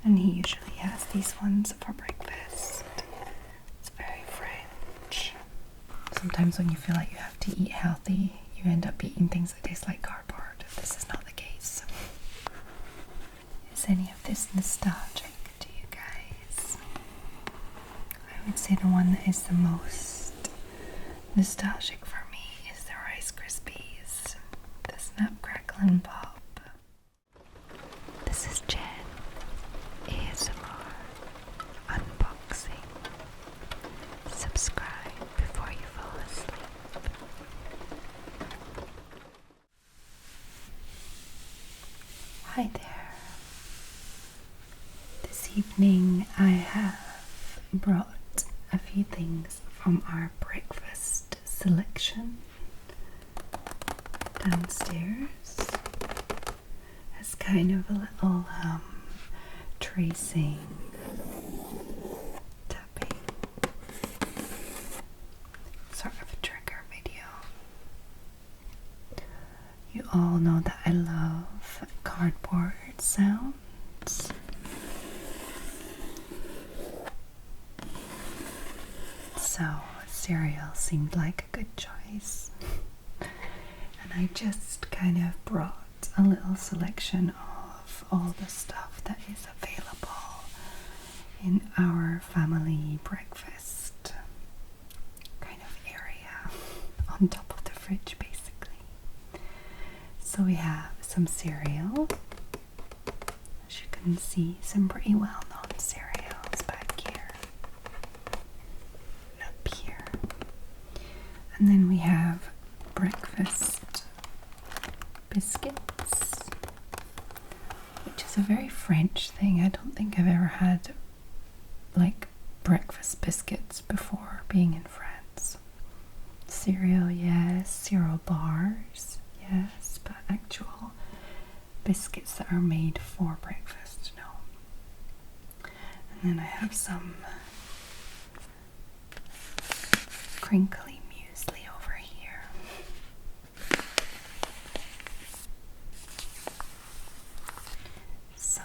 And he usually has these ones for breakfast. It's very French. Sometimes when you feel like you have to eat healthy, you end up eating things that taste like cardboard. This is not the case. Is any of this nostalgic to you guys? I would say the one that is the most nostalgic for me is the Rice Krispies, the Snap, Crackle and Pop. This is Jen, ASMR, unboxing. Subscribe before you fall asleep. Hi there. This evening I have brought a few things from our breakfast selection downstairs as kind of a little tracing, tapping sort of a trigger video. You all know that I love cardboard sounds. So cereal seemed like a good choice. And I just kind of brought a little selection of all the stuff that is available in our family breakfast kind of area on top of the fridge basically. So we have some cereal. As you can see, some pretty well-known cereals back here and up here. And then we have breakfast biscuits, which is a very French thing. I don't think I've ever had like breakfast biscuits before being in France. Cereal, yes. Cereal bars, yes. But actual biscuits that are made for breakfast, no. And then I have some crinkly muesli over here. So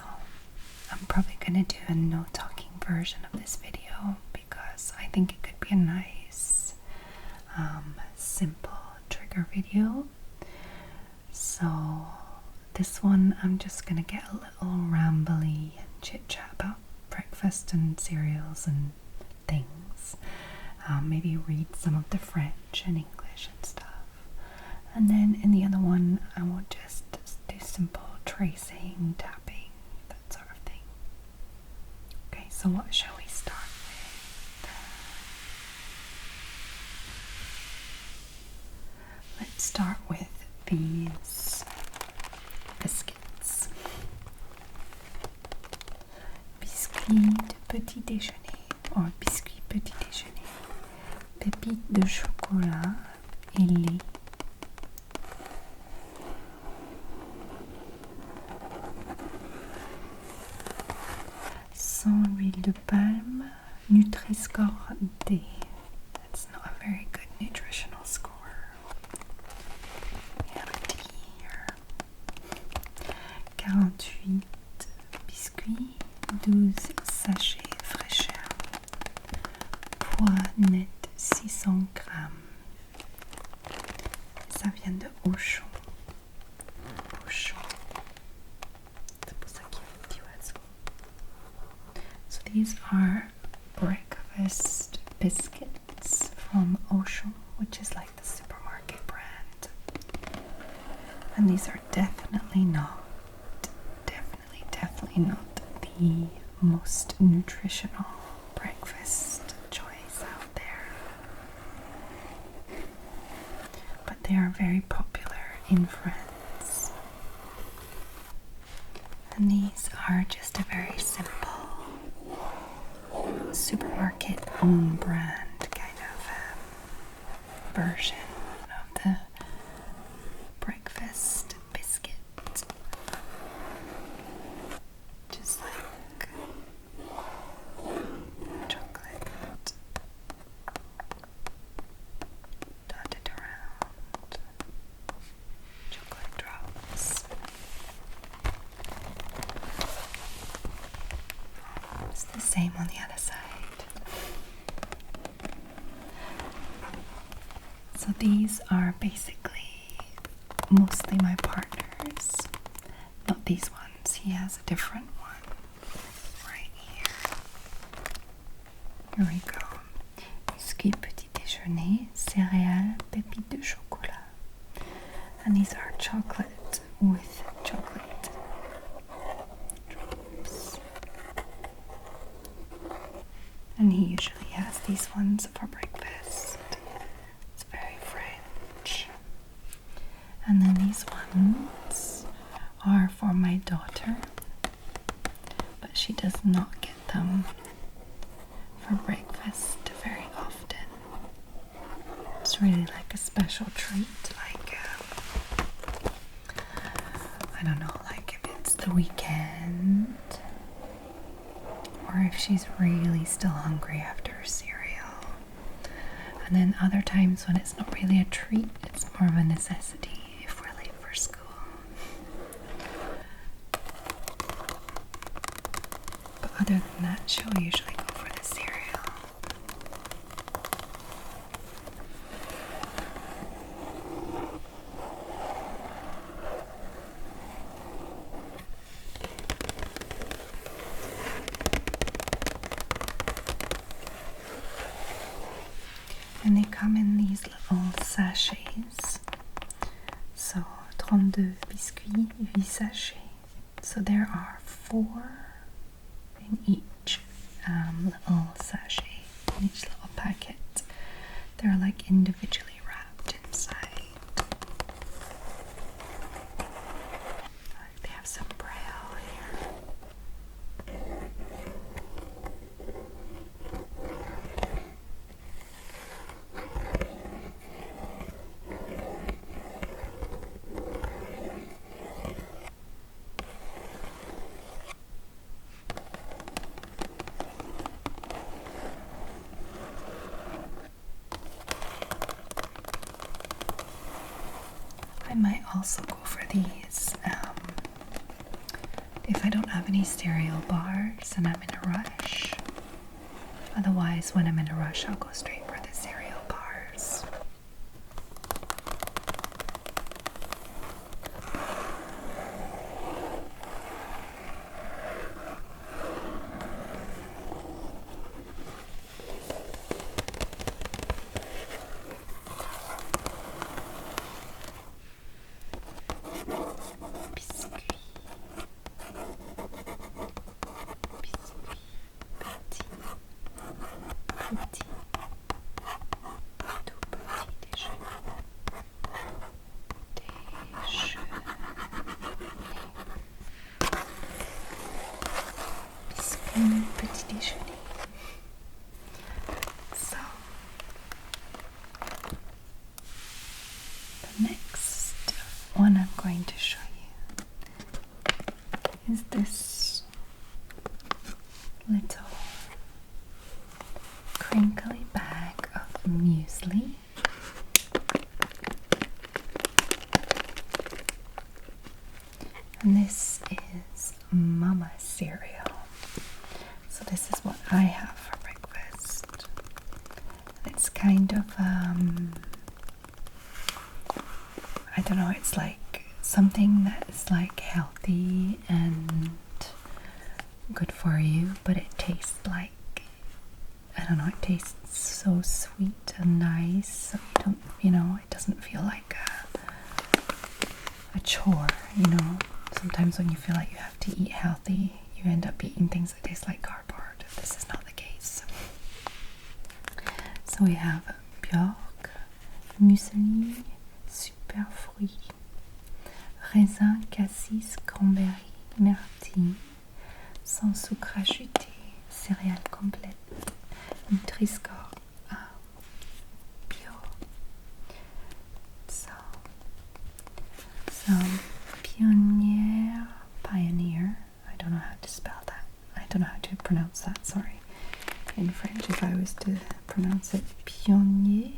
I'm probably going to do a no talking version of this video because I think it could be a nice simple trigger video. So this one I'm just going to get a little rambly and chit chat about breakfast and cereals and things. Maybe read some of the French and English and stuff. And then in the other one I will just do simple tracing, tapping, that sort of thing. Okay, so what shall we start with? Let's start with these biscuits. Biscuits de petit déjeuner or biscuits petit déjeuner. Pépites de chocolat et lait. Sans huile de palme, Nutri-Score D. That's not a very good nutritional score. We have a D here. 48 biscuits, 12 sachets fraîcheur. Poids net 600 grammes. Ça vient de Auchan. Auchan. C'est pour ça qu'il y a un petit oiseau. So these are breakfast biscuits from Auchan, which is like the supermarket brand. And these are definitely not the most nutritional breakfast choice out there. But they are very popular in France. And these are just a very simple supermarket own brand kind of version of the breakfast biscuit. Just like chocolate dotted around, chocolate drops. same on the other side. So these are basically mostly my partner's. Not these ones. He has a different one right here. Here we go. Biscuits petit déjeuner, céréales, pépites de chocolat. And these are chocolate with chocolate drops. And he usually has these ones for breakfast. It's very French. And then these ones are for my daughter, but she does not get them for breakfast very often. It's really like a special treat, like I don't know, like if it's the weekend or if she's really still hungry after her cereal. And then other times when it's not really a treat, it's more of a necessity if we're late for school. But other than that, she'll usually go for the cereal. And they come in these little sachets. So 32 biscuits, 8 sachets. So there are 4 in each little sachet, in each little packet. They're like individually wrapped inside. They have some braille here. I might also go for these if I don't have any cereal bars and I'm in a rush. Otherwise, when I'm in a rush, I'll go straight for the cereal bars. Petit déjeuner. So the next one I'm going to show you is this little crinkly bag of muesli. And this is Mama cereal. So this is what I have for breakfast. It's kind of, I don't know, it's like something that is like healthy and good for you, but it tastes like, I don't know, it tastes so sweet and nice, so you don't, it doesn't feel like a chore, Sometimes when you feel like you have to eat healthy, you end up eating things that taste like cardboard. This is not the case. So we have Björk, Muesli, super fruits, raisin, cassis, cranberry, myrtille, sans sucre ajouté, céréales complètes, Nutri-Score bio. So, some Pioneer. I don't know how to spell that. I don't know how to pronounce that, sorry. In French, if I was to pronounce it, Pioneer,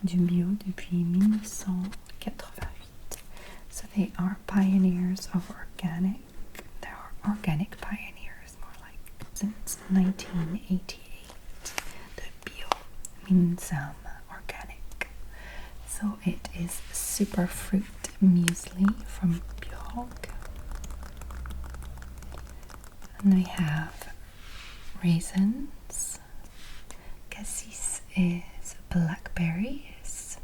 du bio depuis 1988. So they are pioneers of organic. They are organic pioneers, more since 1988. The bio means organic. So it is super fruit muesli from Bjork. And we have raisins. Cassis is blackberries,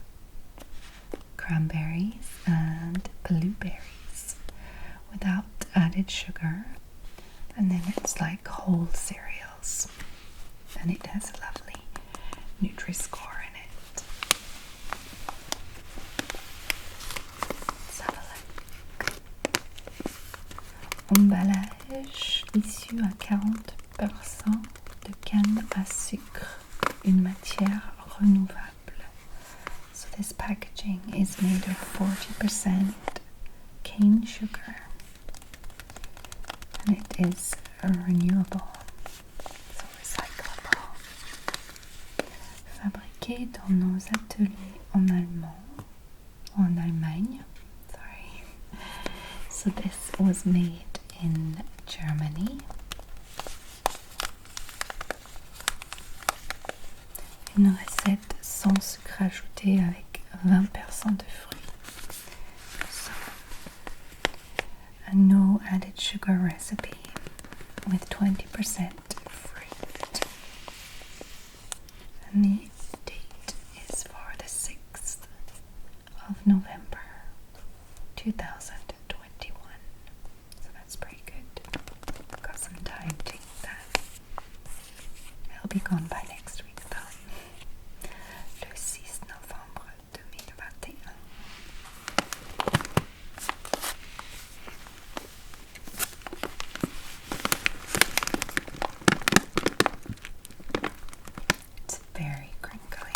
cranberries, and blueberries without added sugar. And then it's like whole cereals, and it has a lovely Nutri-Score in it. Let's have a look. Emballage issu à 40% de canne à sucre, une matière renouvelable. So this packaging is made of 40% cane sugar, and it is renewable, so recyclable. Fabriqué dans nos ateliers en Allemagne. Sorry. So this was made in Germany. Une recette sans sucre ajouté avec 20% de fruits. So, a no added sugar recipe with 20% fruit. And the date is for the 6th of November 2021. So that's pretty good. Got some time to eat that. It'll be gone by next week though. Le 6 novembre 2021. It's very crinkly.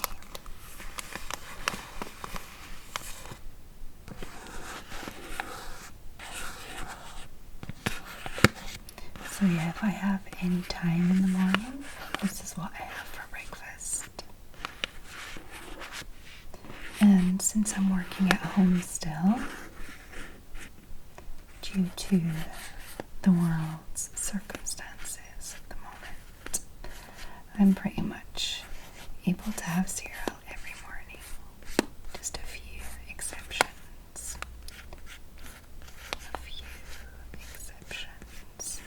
So yeah, if I have any time in the morning, this is what I have for breakfast. And since I'm working at home still, due to the world's circumstances at the moment, I'm pretty much able to have cereal every morning. Just a few exceptions. A few exceptions.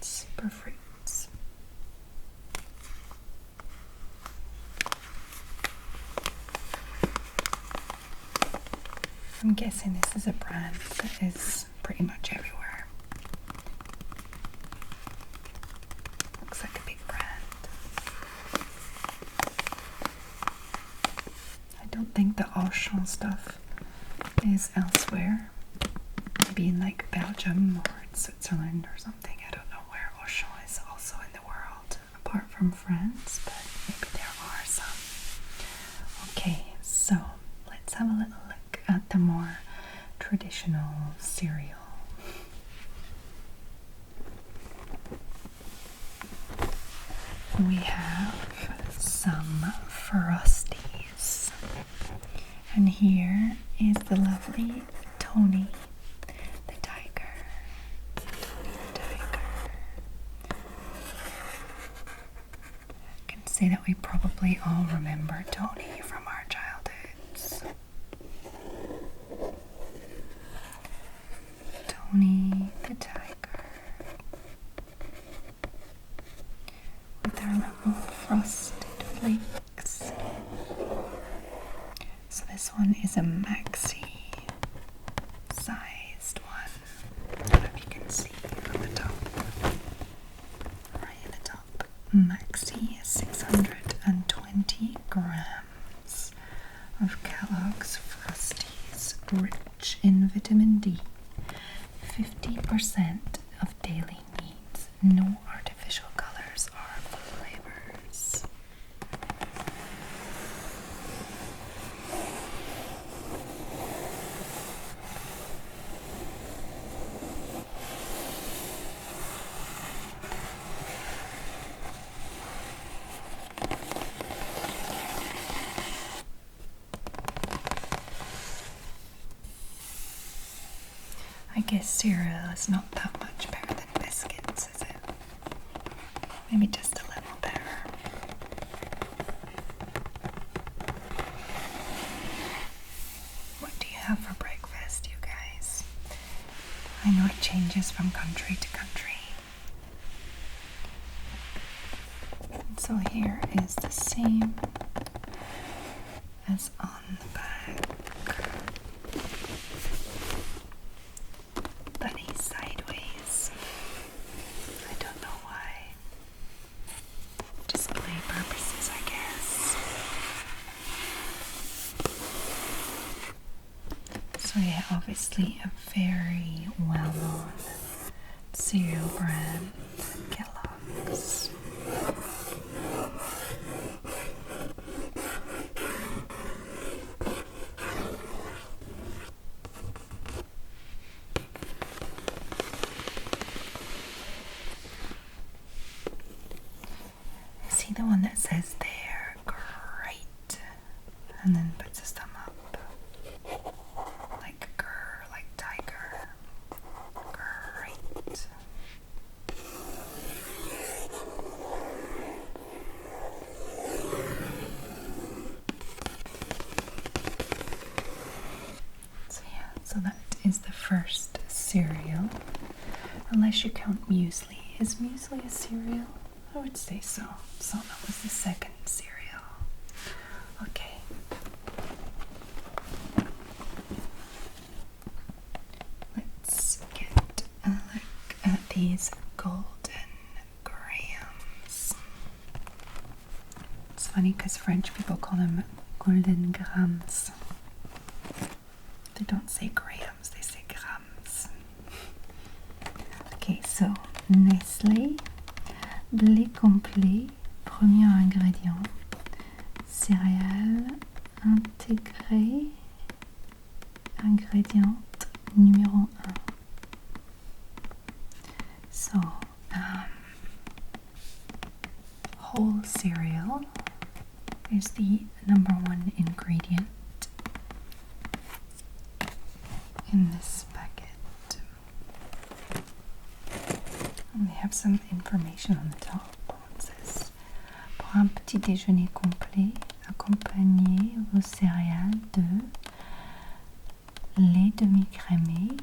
Super fruits. I'm guessing this is a brand that is pretty much everywhere. Looks like a big brand. I don't think the Auchan stuff is elsewhere. Maybe in like Belgium or in Switzerland or something. I don't know where Auchan is also in the world, apart from France, but maybe there are some. Okay, so let's have a little look at the more traditional cereal. We have some Frosties, and here is the lovely Tony the tiger. I can say that we probably all remember Tony from our childhoods. Tony the tiger. With our little frosted flakes. So this one is a maxi sized one. I don't know if you can see on the top. Right at the top. Maxi 620 grams of Kellogg's Frosties, rich in vitamin D. 50% of daily needs. No artificial colors or flavors. I guess cereal is not that much better than Maybe just a little better. What do you have for breakfast, you guys? I know it changes from country to country. And so here is the same as on the back. But he's sideways. I don't know why. Display purposes, I guess. So yeah, obviously a very well-known cereal brand, Kellogg's. See the one that says they're great, and then puts his thumb up, like grr, like tiger. Great. So yeah, so that is the first cereal, unless you count muesli. Is muesli a cereal? I would say so. So that was the second cereal. Okay. Let's get a look at these golden grams. It's funny because French people call them golden grams. They don't say grams, they say grams. Okay, so Nestlé, blé complet, premier ingrédient, céréales intégrées, ingrédient numéro 1. So, whole cereal is the number 1 ingredient in this packet. And they have some information on the top. It says, pour un petit déjeuner complet, accompagnez vos céréales de lait demi-crémé,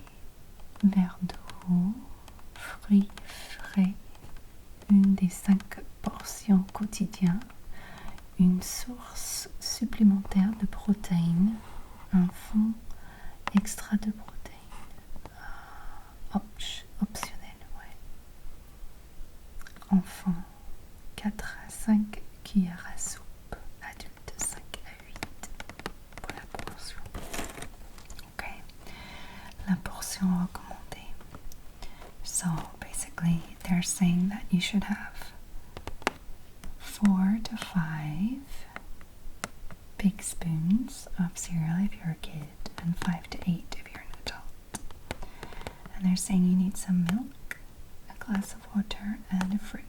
verre d'eau, fruits frais, une des 5 portions quotidiennes, une source supplémentaire de protéines, un fond extra de protéines, optionnel, ouais. Enfant, 4 à 5 cuillères à soupe, adulte 5 à 8 pour la portion. Ok, la portion recommandée. So basically they're saying that you should have 4 to 5 big spoons of cereal if you're a kid, and 5 to 8 if you're an adult. And they're saying you need some milk, a glass of water, and a fruit.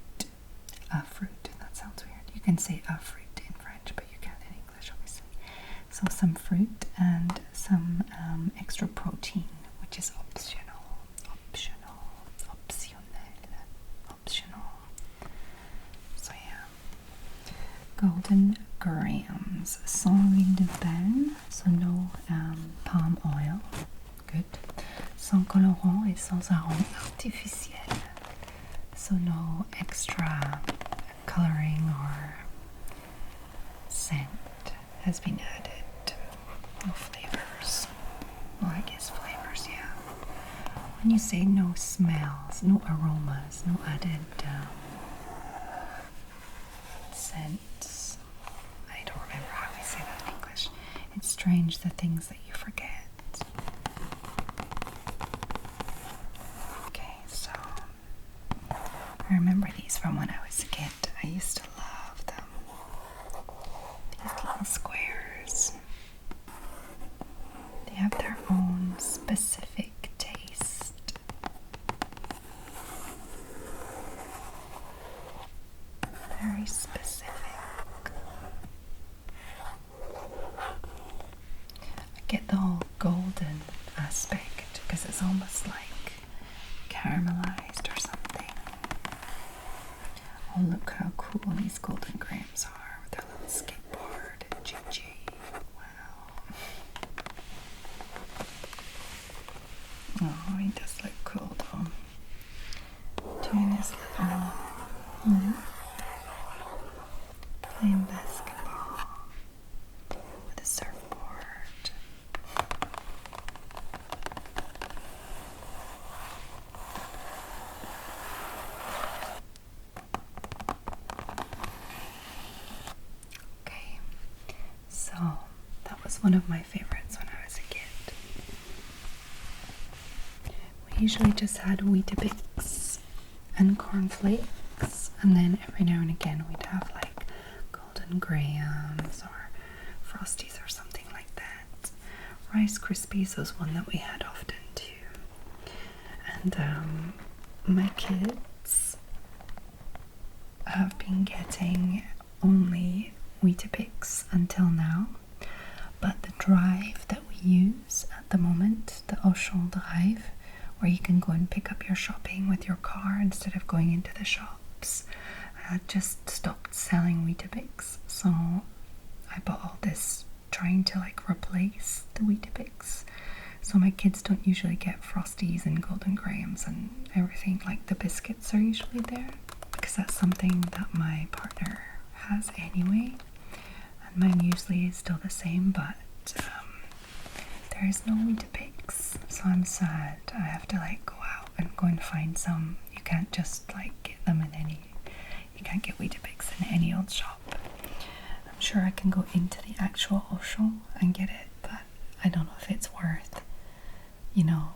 A fruit, that sounds weird. You can say a fruit in French, but you can't in English, obviously. So some fruit and some extra protein, which is optional. So yeah. Golden grams, sans huile de palme, so no palm oil, good, sans colorant et sans arôme artificiel, so no extra coloring or scent has been added, no flavors, well I guess flavors, yeah. When you say no smells, no aromas, no added scents, I don't remember how we say that in English. It's strange the things that you forget. Okay, so I remember these from when I was a kid. I used to love them. These little squares. They have their own specific taste. Very specific. I get the whole golden aspect because it's almost like caramelized or something. Oh, look how cool these golden grams are with their little skateboard. GG. Wow. Oh, he does look cool though. Doing his little playing basketball with a surfboard. Okay, so that was one of my favorites when I was a kid. We usually just had Weetabix and cornflakes, and then every now and again we'd have like golden grahams or Frosties or something like that. Rice Krispies was one that we had often too. And my kids have been getting only Weetabix until now, but the drive that we use at the moment, the Auchan drive, where you can go and pick up your shopping with your car instead of going into the shops, just stopped selling Weetabix. So I bought all this trying to like replace the Weetabix. So my kids don't usually get Frosties and golden grahams and everything. Like the biscuits are usually there because that's something that my partner has anyway. And my muesli is still the same, but there is no Weetabix, so I'm sad. I have to like go out and go and find some. You can't just like get them in any, you can't get Weetabix in any old shop. I'm sure I can go into the actual Auchan and get it, but I don't know if it's worth, you know,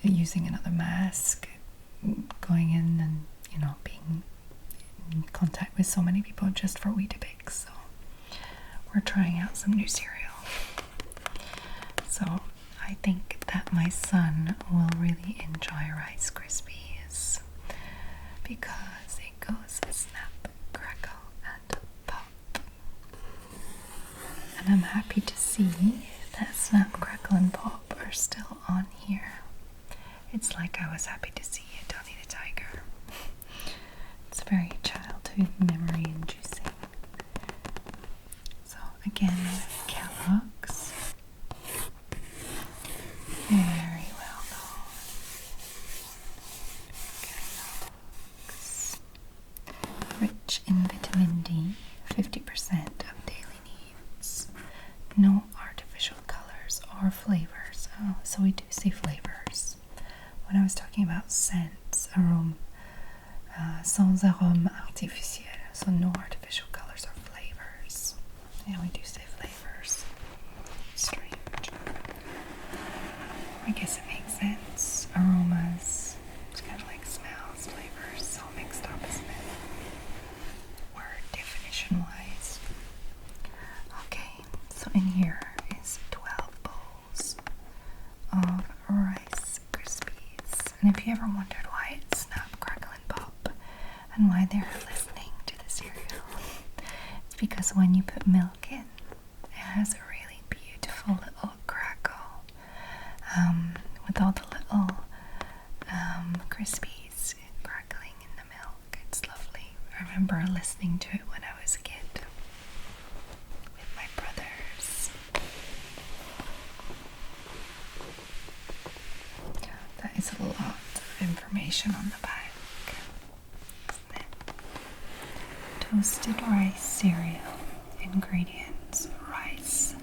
using another mask, going in and, you know, being in contact with so many people just for Weetabix. So we're trying out some new cereal. So I think that my son will really enjoy Rice Krispies because it goes snap, crackle, and pop. And I'm happy to see that snap, crackle, and pop are still on here. It's like I was happy to see Tony the Tiger. It's very childhood memory inducing. So again, Kellogg's. Very well known. Kellogg's. Rich in vitamin D, 50% of daily needs. No artificial colors or flavors. Oh, so we do see flavors. When I was talking about scents, arôme, sans arôme artificiel, so no artificial colors or flavors. Yeah, we do say flavors. Strange. I guess it makes sense. Aromas, it's kind of like smells, flavors, all mixed up, isn't it? Word definition-wise. Okay, so in here is 12 bowls of Rice Krispies. And if you ever wondered why it's snap, crackle, and pop, and why they're listening to the cereal, it's because when you put milk in, it has a really beautiful little crackle. With all the little Krispies crackling in the milk. It's lovely. I remember listening to it when I was a kid with my brothers. That is a lot of information on the back, isn't it? Toasted rice cereal. Ingredients: rice,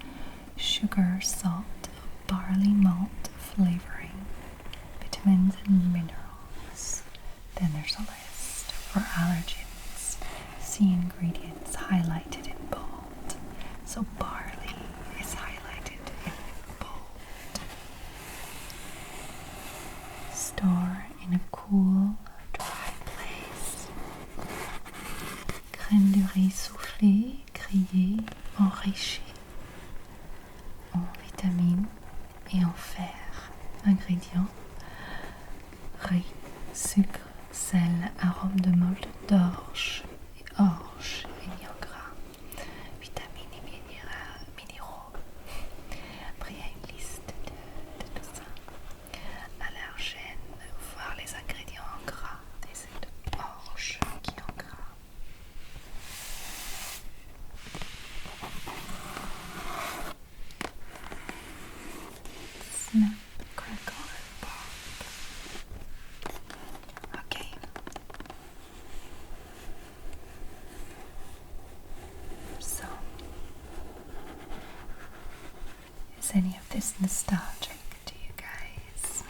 sugar, salt, barley malt, flavoring, vitamins and minerals. Then there's a list for allergens. See ingredients highlighted in bold. So barley is highlighted in bold. Store in a cool, dry place. Crème de riz soufflée, grillée, enrichie en vitamines et en fer. Ingrédients: riz, sucre, sel, arôme de malt d'orge et bien gras, vitamines et minéraux. Après, il y a une liste de tout ça. Allergènes, voir les ingrédients en gras des orge qui ont is nostalgic to you guys?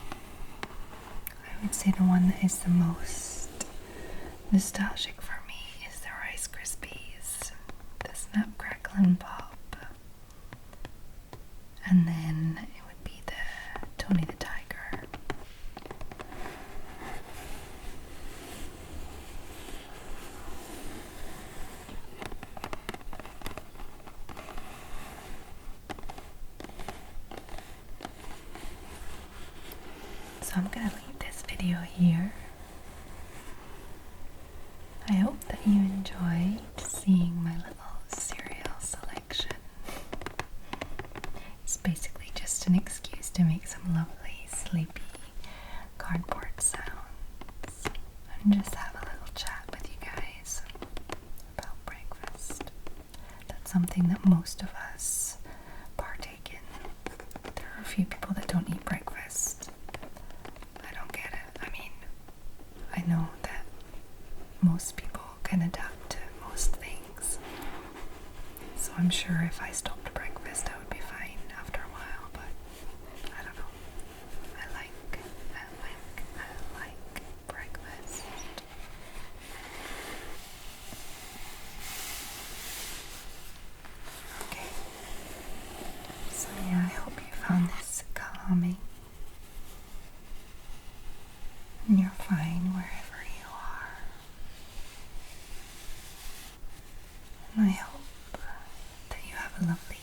I would say the one that is the most nostalgic for me is the Rice Krispies, the Snap, Crackle, and Pop. And then it would be the Tony the Tiger. So I'm gonna leave this video here. I hope that you enjoyed seeing my little cereal selection. It's basically just an excuse to make some lovely, sleepy cardboard sounds and just have a little chat with you guys about breakfast. That's something that most of us partake in. There are a few people that don't eat breakfast. I don't get it. I mean, I know that most people can adapt to most things. So I'm sure if I stopped breakfast, I would be fine after a while, but I don't know. I like breakfast. Okay. So yeah, I hope you found this calming. And you're fine wherever you are. And I hope that you have a lovely